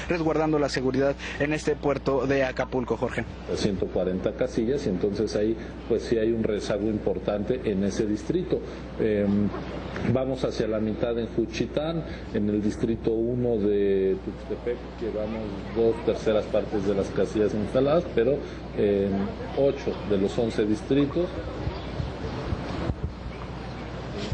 resguardando la seguridad en este puerto de Acapulco, Jorge. 140 casillas, y entonces ahí pues sí hay un rezago importante en ese distrito. Vamos hacia la mitad en Juchitán, en el distrito 1 de Tuxtepec llevamos 2/3 partes de las casillas instaladas, pero en 8 de los 11 distritos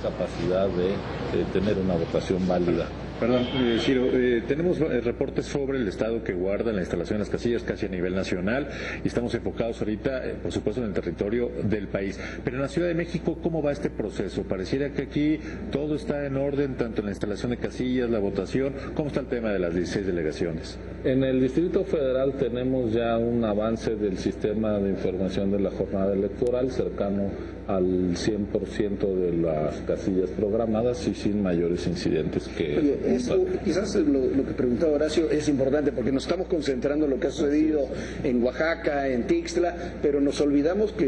capacidad de tener una votación válida. Perdón, Ciro, tenemos reportes sobre el estado que guarda la instalación de las casillas casi a nivel nacional y estamos enfocados ahorita, por supuesto, en el territorio del país. Pero en la Ciudad de México, ¿cómo va este proceso? Pareciera que aquí todo está en orden, tanto en la instalación de casillas, la votación. ¿Cómo está el tema de las 16 delegaciones? En el Distrito Federal tenemos ya un avance del sistema de información de la jornada electoral cercano al 100% de las casillas programadas y sin mayores incidentes que... Oye, eso, quizás lo que preguntaba Horacio es importante porque nos estamos concentrando en lo que ha sucedido en Oaxaca, en Tixla, pero nos olvidamos que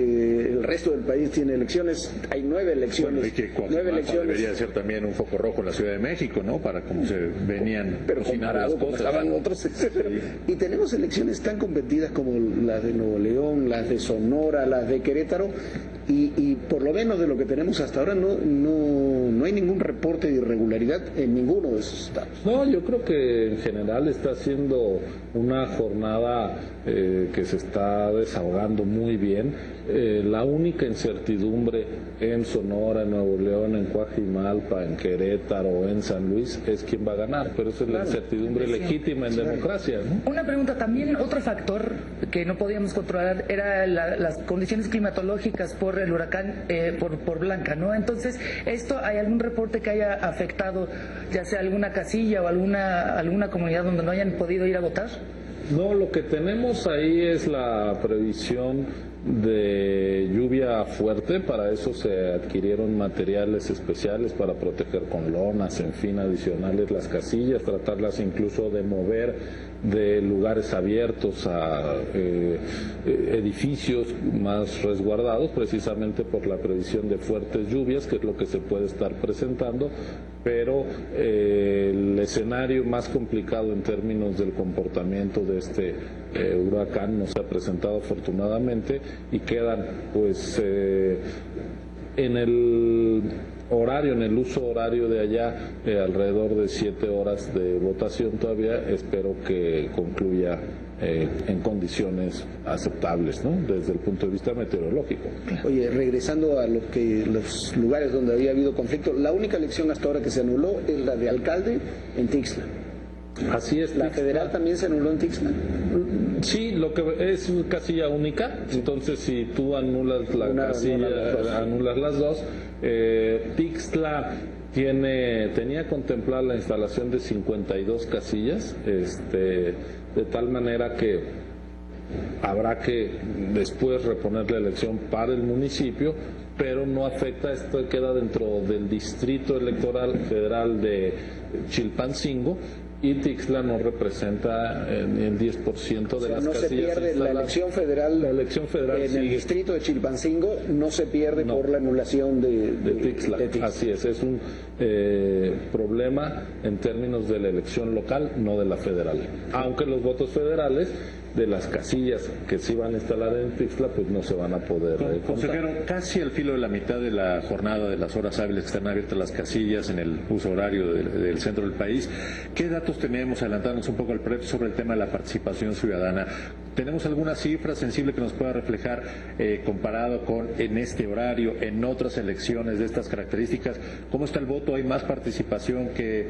el resto del país tiene elecciones, hay 9 elecciones. Bueno, y que 9 elecciones debería ser también un foco rojo en la Ciudad de México, ¿no? Para cómo se venían pero comparado como estaban otros. Sí. Y tenemos elecciones tan competidas como las de Nuevo León, las de Sonora, las de Querétaro, y por lo menos de lo que tenemos hasta ahora no hay ningún reporte de irregularidad en ninguno de esos estados. No, yo creo que en general está siendo una jornada que se está desahogando muy bien. La única incertidumbre en Sonora, en Nuevo León, en Coajimalpa, en Querétaro, en San Luis es quién va a ganar, pero esa es la incertidumbre legítima en democracia, ¿no? Una pregunta también, otro factor que no podíamos controlar era las condiciones climatológicas por el huracán, por Blanca, ¿no? Entonces, ¿hay algún reporte que haya afectado ya sea alguna casilla o alguna comunidad donde no hayan podido ir a votar? No, lo que tenemos ahí es la previsión de lluvia fuerte. Para eso se adquirieron materiales especiales para proteger con lonas, en fin, adicionales las casillas, tratarlas incluso de mover de lugares abiertos a edificios más resguardados, precisamente por la previsión de fuertes lluvias, que es lo que se puede estar presentando, pero el escenario más complicado en términos del comportamiento de este huracán no se ha presentado afortunadamente, y quedan pues en el uso horario de allá, alrededor de 7 horas de votación todavía. Espero que concluya en condiciones aceptables, ¿no? Desde el punto de vista meteorológico. Oye, regresando a los lugares donde había habido conflicto, la única elección hasta ahora que se anuló es la de alcalde en Tixla. Así es. ¿La federal también se anuló en Tixla? Sí, lo que es casilla única, entonces si tú anulas la casilla, anulas las dos. Tixla tenía contemplada la instalación de 52 casillas, de tal manera que habrá que después reponer la elección para el municipio, pero no afecta, esto queda dentro del distrito electoral federal de Chilpancingo, y Tixla no representa ni el 10% de las casillas. No se pierde la elección federal. La elección federal en el distrito de Chilpancingo no se pierde por la anulación de Tixla. Así es un problema en términos de la elección local, no de la federal. Aunque los votos federales de las casillas que se iban a instalar en Tixla pues no se van a poder Consejero, casi al filo de la mitad de la jornada de las horas hábiles que están abiertas las casillas en el uso horario del centro del país, ¿qué datos tenemos, adelantándonos un poco al PREP, sobre el tema de la participación ciudadana? ¿Tenemos alguna cifra sensible que nos pueda reflejar comparado con en este horario, en otras elecciones de estas características? ¿Cómo está el voto? ¿Hay más participación que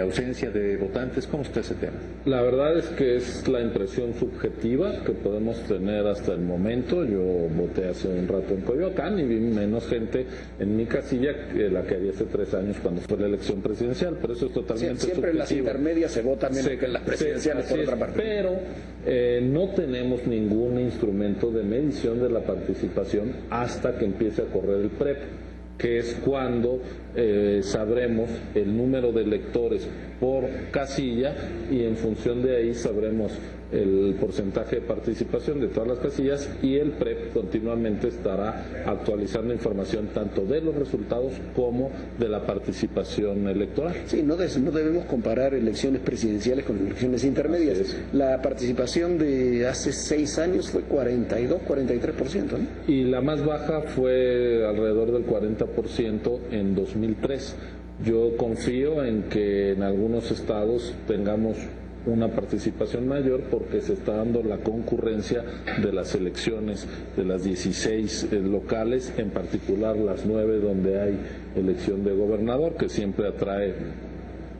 ausencia de votantes? ¿Cómo está ese tema? La verdad es que es la impresión subjetiva que podemos tener hasta el momento. Yo voté hace un rato en Coyoacán y vi menos gente en mi casilla que la que había hace 3 años cuando fue la elección presidencial, pero eso es totalmente siempre subjetivo. En las intermedias se vota menos que en las presidenciales, por otra parte. Pero no tenemos ningún instrumento de medición de la participación hasta que empiece a correr el PREP, que es cuando sabremos el número de electores por casilla, y en función de ahí sabremos el porcentaje de participación de todas las casillas, y el PREP continuamente estará actualizando información tanto de los resultados como de la participación electoral. Sí, no debemos comparar elecciones presidenciales con elecciones intermedias. La participación de hace 6 años fue 42-43%, ¿no? Y la más baja fue alrededor del 40% en 2003. Yo confío en que en algunos estados tengamos una participación mayor porque se está dando la concurrencia de las elecciones de las 16 locales, en particular las 9 donde hay elección de gobernador, que siempre atrae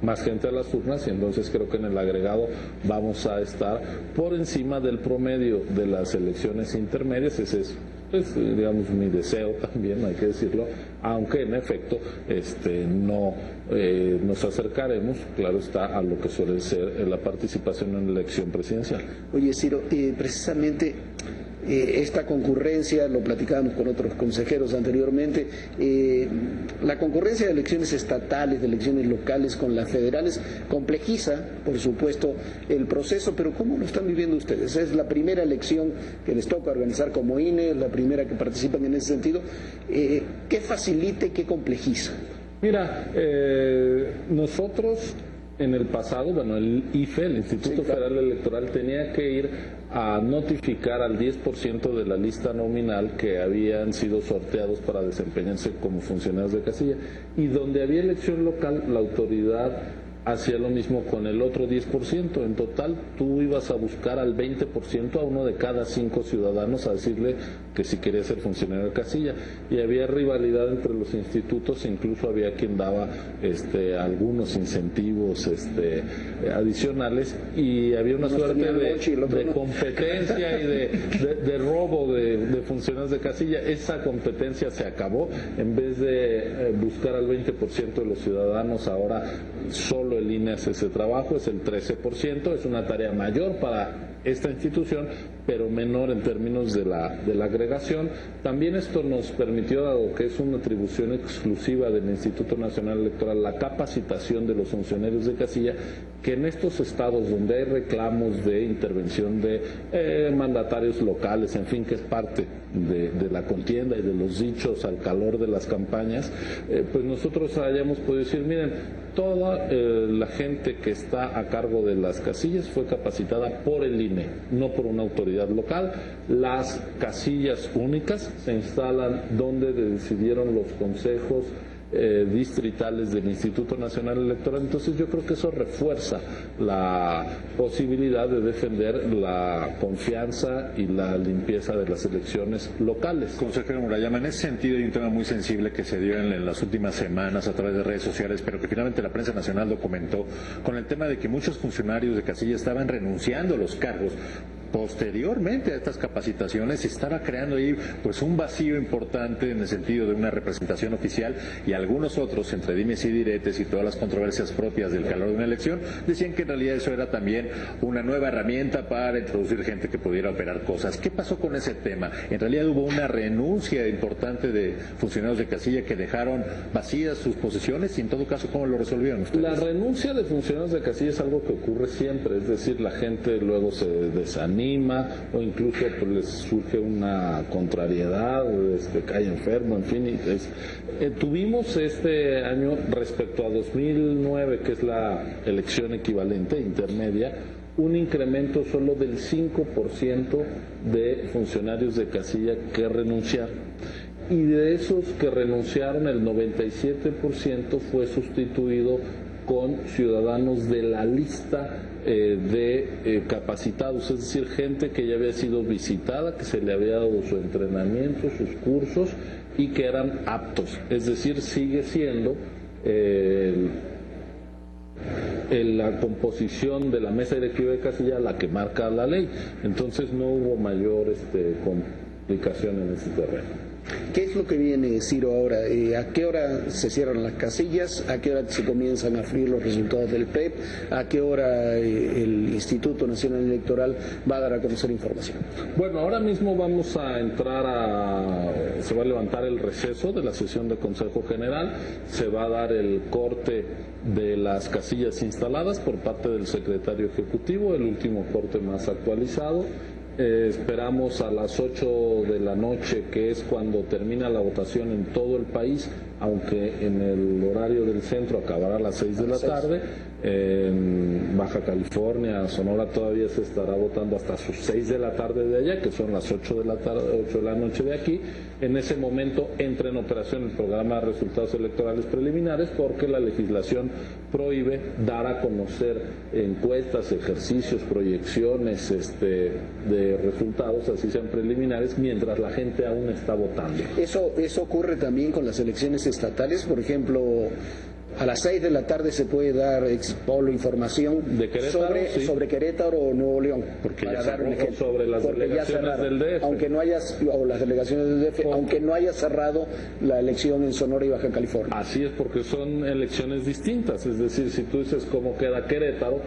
más gente a las urnas, y entonces creo que en el agregado vamos a estar por encima del promedio de las elecciones intermedias. Ese es, pues, digamos, mi deseo también, hay que decirlo, aunque en efecto no nos acercaremos, claro está, a lo que suele ser la participación en la elección presidencial. Oye, Ciro, precisamente esta concurrencia, lo platicábamos con otros consejeros anteriormente, la concurrencia de elecciones estatales, de elecciones locales con las federales, complejiza, por supuesto, el proceso, pero ¿cómo lo están viviendo ustedes? Es la primera elección que les toca organizar como INE, es la primera que participan en ese sentido. ¿Qué facilita y qué complejiza? Mira, nosotros en el pasado, bueno, el IFE, el Instituto Federal Electoral, tenía que ir a notificar al 10% de la lista nominal que habían sido sorteados para desempeñarse como funcionarios de casilla, y donde había elección local, la autoridad hacía lo mismo con el otro 10%. En total, tú ibas a buscar al 20%, a uno de cada 5 ciudadanos, a decirle que si quería ser funcionario de casilla. Y había rivalidad entre los institutos, incluso había quien daba algunos incentivos adicionales, y había una suerte de competencia y de robo de funcionarios de casilla. Esa competencia se acabó. En vez de buscar al 20% de los ciudadanos, ahora solo el INE hace ese trabajo, es el 13%, es una tarea mayor para esta institución, pero menor en términos de la agregación. También esto nos permitió, dado que es una atribución exclusiva del Instituto Nacional Electoral, la capacitación de los funcionarios de casilla, que en estos estados donde hay reclamos de intervención de mandatarios locales, en fin, que es parte de la contienda y de los dichos al calor de las campañas, pues nosotros hayamos podido decir, miren, toda la gente que está a cargo de las casillas fue capacitada por el INE, no por una autoridad local. Las casillas únicas se instalan donde decidieron los consejos distritales del Instituto Nacional Electoral. Entonces yo creo que eso refuerza la posibilidad de defender la confianza y la limpieza de las elecciones locales. Consejero Murayama, en ese sentido hay un tema muy sensible que se dio en las últimas semanas a través de redes sociales, pero que finalmente la prensa nacional documentó, con el tema de que muchos funcionarios de casilla estaban renunciando a los cargos posteriormente a estas capacitaciones. Se estaba creando ahí pues un vacío importante en el sentido de una representación oficial, y algunos otros, entre dimes y diretes y todas las controversias propias del calor de una elección, decían que en realidad eso era también una nueva herramienta para introducir gente que pudiera operar cosas. ¿Qué pasó con ese tema? En realidad hubo una renuncia importante de funcionarios de casilla que dejaron vacías sus posiciones, y en todo caso, ¿cómo lo resolvieron ustedes? La renuncia de funcionarios de casilla es algo que ocurre siempre, es decir, la gente luego se desanima o incluso pues les surge una contrariedad, cae enfermo, en fin. Tuvimos este año, respecto a 2009, que es la elección equivalente intermedia, un incremento solo del 5% de funcionarios de casilla que renunciaron. Y de esos que renunciaron, el 97% fue sustituido con ciudadanos de la lista de capacitados, es decir, gente que ya había sido visitada, que se le había dado su entrenamiento, sus cursos, y que eran aptos. Es decir, sigue siendo la composición de la mesa directiva de casilla la que marca la ley. Entonces no hubo mayor complicación en ese terreno. ¿Qué es lo que viene, Ciro, ahora? ¿A qué hora se cierran las casillas? ¿A qué hora se comienzan a fluir los resultados del PEP? ¿A qué hora el Instituto Nacional Electoral va a dar a conocer información. Bueno, ahora mismo vamos a se va a levantar el receso de la sesión de Consejo General, se va a dar el corte de las casillas instaladas por parte del secretario ejecutivo, el último corte más actualizado. Esperamos a las 8 de la noche, que es cuando termina la votación en todo el país, aunque en el horario del centro acabará a las 6 de la tarde. En Baja California, Sonora todavía se estará votando hasta sus 6 de la tarde de allá, que son las 8 de la tarde, 8 de la noche de aquí. En ese momento entra en operación el programa de resultados electorales preliminares, porque la legislación prohíbe dar a conocer encuestas, ejercicios, proyecciones de resultados, así sean preliminares, mientras la gente aún está votando. Eso ocurre también con las elecciones estatales, por ejemplo. A las 6 de la tarde se puede dar expolo información ¿De Querétaro? sobre Querétaro o Nuevo León. Porque ya sobre las delegaciones del DF. Aunque no o las delegaciones del DF, aunque no haya cerrado la elección en Sonora y Baja California. Así es, porque son elecciones distintas. Es decir, si tú dices cómo queda Querétaro,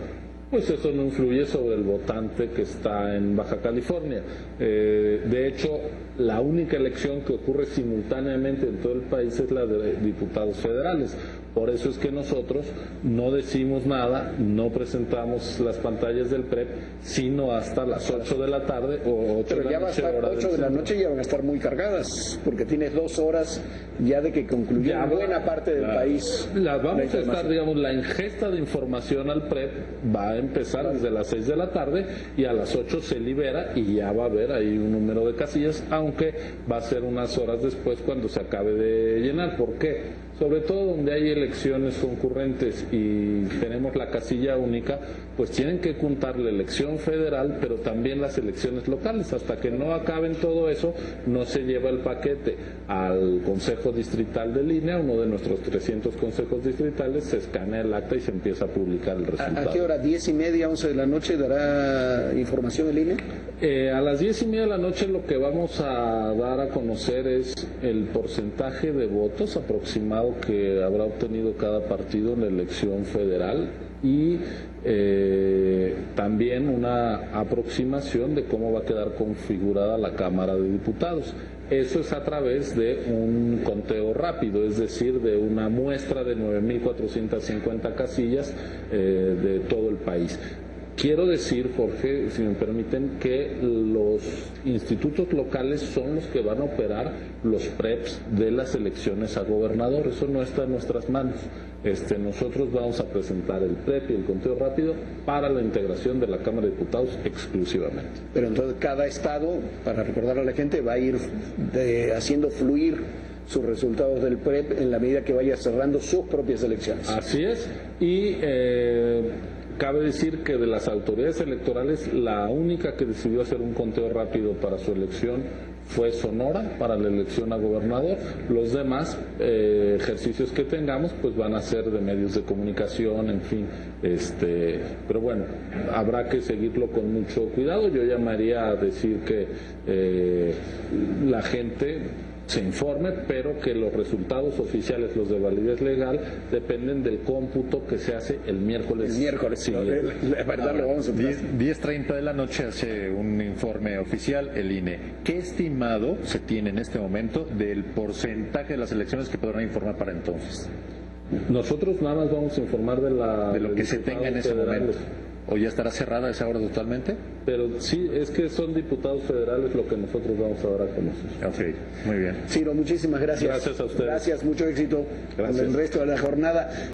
pues eso no influye sobre el votante que está en Baja California. De hecho, la única elección que ocurre simultáneamente en todo el país es la de diputados federales. Por eso es que nosotros no decimos nada, no presentamos las pantallas del PREP, sino hasta las 8 de la tarde o 8 de la noche. Pero 8 de la noche ya van a estar muy cargadas, porque tienes 2 horas ya de que concluyó buena parte del país. Las vamos a estar, digamos, la ingesta de información al PREP va a empezar desde las 6 de la tarde y a las 8 se libera y ya va a haber ahí un número de casillas, aunque va a ser unas horas después cuando se acabe de llenar. ¿Por qué? Sobre todo donde hay elecciones concurrentes y tenemos la casilla única, pues tienen que contar la elección federal, pero también las elecciones locales. Hasta que no acaben todo eso, no se lleva el paquete al Consejo Distrital del INE, a uno de nuestros 300 consejos distritales, se escanea el acta y se empieza a publicar el resultado. ¿A qué hora? ¿10:30, 11 de la noche dará información el INE? A las 10:30 de la noche lo que vamos a dar a conocer es el porcentaje de votos aproximado que habrá obtenido cada partido en la elección federal y también una aproximación de cómo va a quedar configurada la Cámara de Diputados. Eso es a través de un conteo rápido, es decir, de una muestra de 9.450 casillas de todo el país. Quiero decir, Jorge, si me permiten, que los institutos locales son los que van a operar los PREPs de las elecciones a gobernador. Eso no está en nuestras manos. Nosotros vamos a presentar el PREP y el conteo rápido para la integración de la Cámara de Diputados exclusivamente. Pero entonces cada estado, para recordar a la gente, va a ir haciendo fluir sus resultados del PREP en la medida que vaya cerrando sus propias elecciones. Así es. Y cabe decir que de las autoridades electorales, la única que decidió hacer un conteo rápido para su elección fue Sonora, para la elección a gobernador. Los demás ejercicios que tengamos pues van a ser de medios de comunicación, en fin. Pero bueno, habrá que seguirlo con mucho cuidado. Yo llamaría a decir que la gente se informe, pero que los resultados oficiales, los de validez legal, dependen del cómputo que se hace el miércoles. El miércoles, sí. La verdad lo vamos a 10:30 de la noche hace un informe oficial el INE. ¿Qué estimado se tiene en este momento del porcentaje de las elecciones que podrán informar para entonces? Nosotros nada más vamos a informar de lo que se tenga en ese momento. ¿O ya estará cerrada esa hora totalmente? Pero sí, es que son diputados federales lo que nosotros vamos a dar a conocer. Ok, muy bien. Ciro, muchísimas gracias. Gracias a ustedes. Gracias, mucho éxito con el resto de la jornada.